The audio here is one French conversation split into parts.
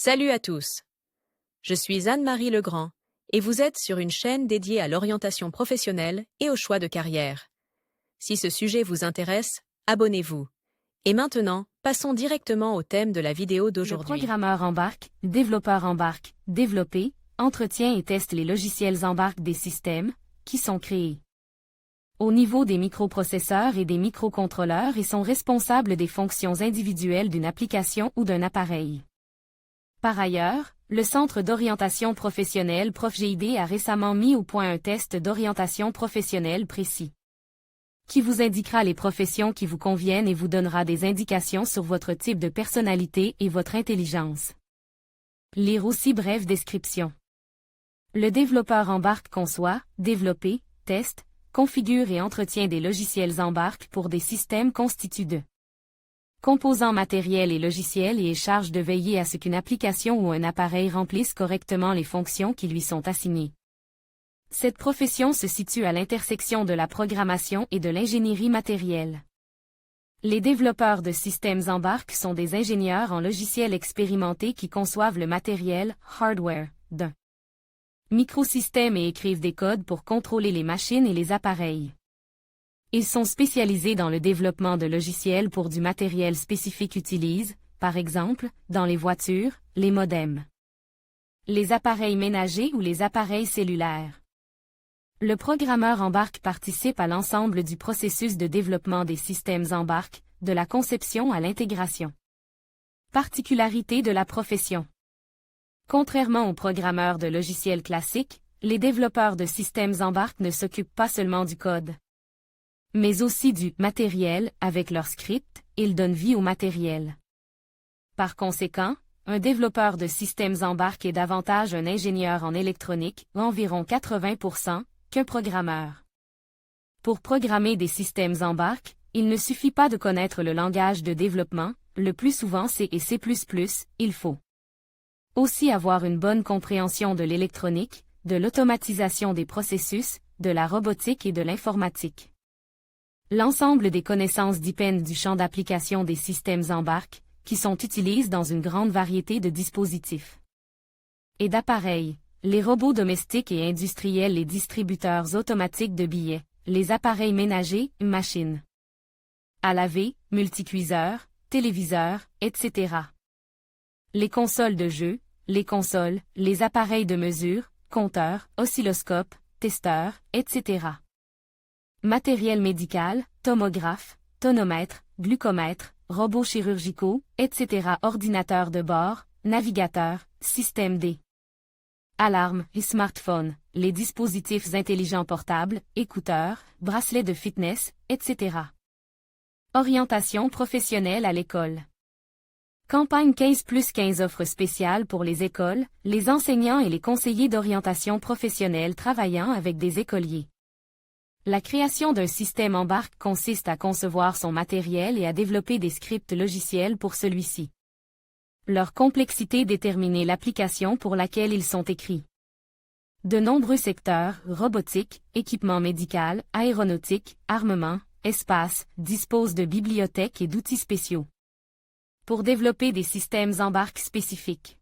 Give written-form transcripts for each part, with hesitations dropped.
Salut à tous. Je suis Anne-Marie Legrand et vous êtes sur une chaîne dédiée à l'orientation professionnelle et au choix de carrière. Si ce sujet vous intéresse, abonnez-vous. Et maintenant, passons directement au thème de la vidéo Le d'aujourd'hui. programmeur embarque, développeur embarque, développer, entretient et teste les logiciels embarque des systèmes qui sont créés au niveau des microprocesseurs et des microcontrôleurs et sont responsables des fonctions individuelles d'une application ou d'un appareil. Par ailleurs, le Centre d'orientation professionnelle ProfGID a récemment mis au point un test d'orientation professionnelle précis, qui vous indiquera les professions qui vous conviennent et vous donnera des indications sur votre type de personnalité et votre intelligence. Lire aussi brève description. Le développeur embarque conçoit, développe, teste, configure et entretient des logiciels embarque pour des systèmes constitués de composants matériels et logiciels et est charge de veiller à ce qu'une application ou un appareil remplisse correctement les fonctions qui lui sont assignées. Cette profession se situe à l'intersection de la programmation et de l'ingénierie matérielle. Les développeurs de systèmes embarque sont des ingénieurs en logiciels expérimentés qui conçoivent le matériel, hardware, d'un microsystème et écrivent des codes pour contrôler les machines et les appareils. Ils sont spécialisés dans le développement de logiciels pour du matériel spécifique utilisent, par exemple, dans les voitures, les modems, les appareils ménagers ou les appareils cellulaires. Le programmeur embarque participe à l'ensemble du processus de développement des systèmes embarque, de la conception à l'intégration. Particularité de la profession. Contrairement aux programmeurs de logiciels classiques, les développeurs de systèmes embarque ne s'occupent pas seulement du code, mais aussi du matériel avec leur script, ils donnent vie au matériel. Par conséquent, un développeur de systèmes embarque est davantage un ingénieur en électronique, environ 80%, qu'un programmeur. Pour programmer des systèmes embarque, il ne suffit pas de connaître le langage de développement, le plus souvent C et C++, il faut aussi avoir une bonne compréhension de l'électronique, de l'automatisation des processus, de la robotique et de l'informatique. L'ensemble des connaissances dépendent du champ d'application des systèmes embarque, qui sont utilisés dans une grande variété de dispositifs et d'appareils, les robots domestiques et industriels, les distributeurs automatiques de billets, les appareils ménagers, machines à laver, multicuiseurs, téléviseurs, etc. Les consoles de jeux, les consoles, les appareils de mesure, compteurs, oscilloscopes, testeurs, etc. Matériel médical, tomographe, tonomètre, glucomètre, robots chirurgicaux, etc. Ordinateurs de bord, navigateurs, système D. Alarmes et smartphones, les dispositifs intelligents portables, écouteurs, bracelets de fitness, etc. Orientation professionnelle à l'école. Campagne 15+15 offre spéciale pour les écoles, les enseignants et les conseillers d'orientation professionnelle travaillant avec des écoliers. La création d'un système embarque consiste à concevoir son matériel et à développer des scripts logiciels pour celui-ci. Leur complexité détermine l'application pour laquelle ils sont écrits. De nombreux secteurs, robotique, équipement médical, aéronautique, armement, espace, disposent de bibliothèques et d'outils spéciaux pour développer des systèmes embarque spécifiques.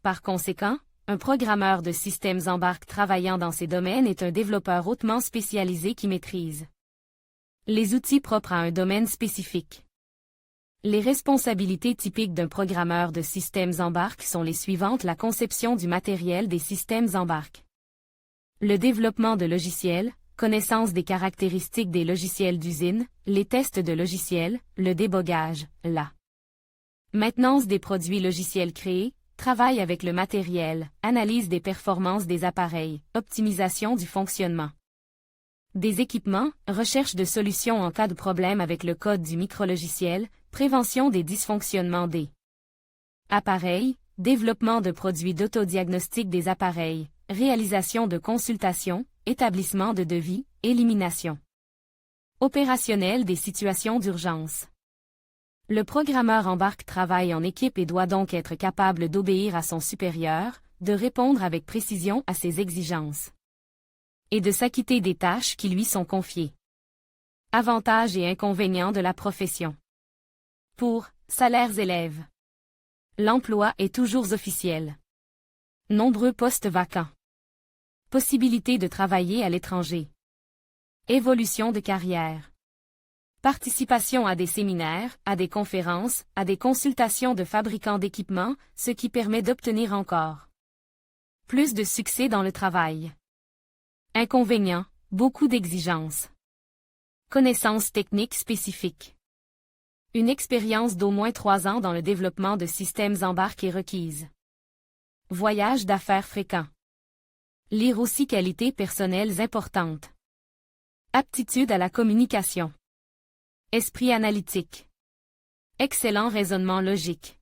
Par conséquent, un programmeur de systèmes embarque travaillant dans ces domaines est un développeur hautement spécialisé qui maîtrise les outils propres à un domaine spécifique. Les responsabilités typiques d'un programmeur de systèmes embarque sont les suivantes: la conception du matériel des systèmes embarque, le développement de logiciels, connaissance des caractéristiques des logiciels d'usine, les tests de logiciels, le débogage, la maintenance des produits logiciels créés, travail avec le matériel, analyse des performances des appareils, optimisation du fonctionnement des équipements, recherche de solutions en cas de problème avec le code du micrologiciel, prévention des dysfonctionnements des appareils, développement de produits d'autodiagnostic des appareils, réalisation de consultations, établissement de devis, élimination opérationnelle des situations d'urgence. Le programmeur embarque travaille en équipe et doit donc être capable d'obéir à son supérieur, de répondre avec précision à ses exigences et de s'acquitter des tâches qui lui sont confiées. Avantages et inconvénients de la profession. Pour salaires élèves. L'emploi est toujours officiel. Nombreux postes vacants. Possibilité de travailler à l'étranger. Évolution de carrière. Participation à des séminaires, à des conférences, à des consultations de fabricants d'équipements, ce qui permet d'obtenir encore plus de succès dans le travail. Inconvénients, beaucoup d'exigences. Connaissances techniques spécifiques. Une expérience d'au moins 3 ans dans le développement de systèmes embarques est requise. Voyage d'affaires fréquents. Lire aussi qualités personnelles importantes. Aptitude à la communication. Esprit analytique. Excellent raisonnement logique.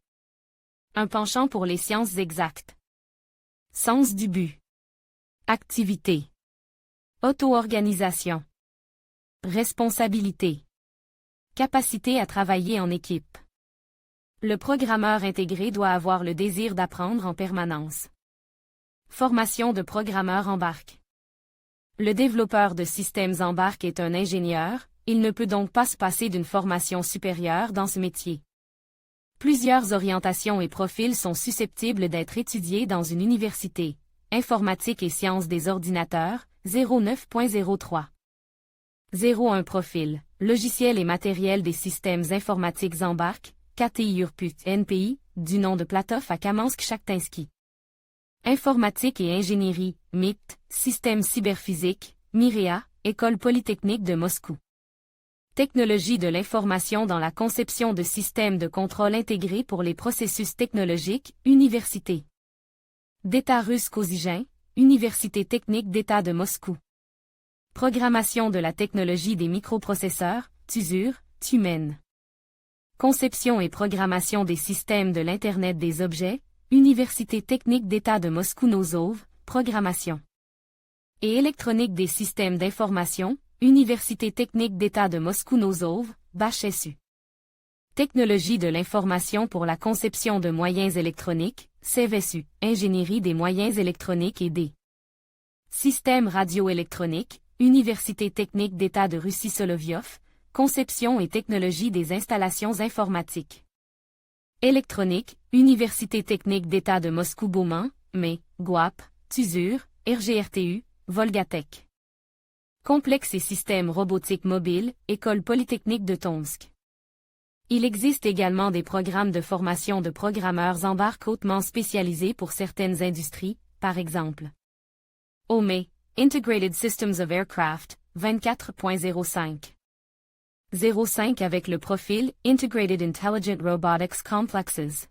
Un penchant pour les sciences exactes. Sens du but. Activité. Auto-organisation. Responsabilité. Capacité à travailler en équipe. Le programmeur intégré doit avoir le désir d'apprendre en permanence. Formation de programmeur embarque. Le développeur de systèmes embarque est un ingénieur, il ne peut donc pas se passer d'une formation supérieure dans ce métier. Plusieurs orientations et profils sont susceptibles d'être étudiés dans une université. Informatique et sciences des ordinateurs, 09.03. 01 Profil, logiciel et matériel des systèmes informatiques embarques, KTI URPUT NPI, du nom de Platov à Kamansk-Shakhtinsky. Informatique et ingénierie, MIT, système cyberphysique, MIREA, École polytechnique de Moscou. Technologie de l'information dans la conception de systèmes de contrôle intégrés pour les processus technologiques, Université d'État russe Kozygin, Université technique d'État de Moscou. Programmation de la technologie des microprocesseurs, TUSUR, TUMEN. Conception et programmation des systèmes de l'Internet des objets, Université technique d'État de Moscou Nozov, programmation. Et électronique des systèmes d'information, Université technique d'État de Moscou Nozov, BHSU. Technologie de l'information pour la conception de moyens électroniques, CVSU, Ingénierie des moyens électroniques et des systèmes radioélectroniques, Université technique d'État de Russie Solovyov, Conception et technologie des installations informatiques. Électronique, Université technique d'État de Moscou-Beaumont, ME, GUAP, TUSUR, RGRTU, Volgatech. Complexe et systèmes robotiques mobiles, École polytechnique de Tomsk. Il existe également des programmes de formation de programmeurs embarques hautement spécialisés pour certaines industries, par exemple. OME, Integrated Systems of Aircraft, 24.05. 05 avec le profil Integrated Intelligent Robotics Complexes.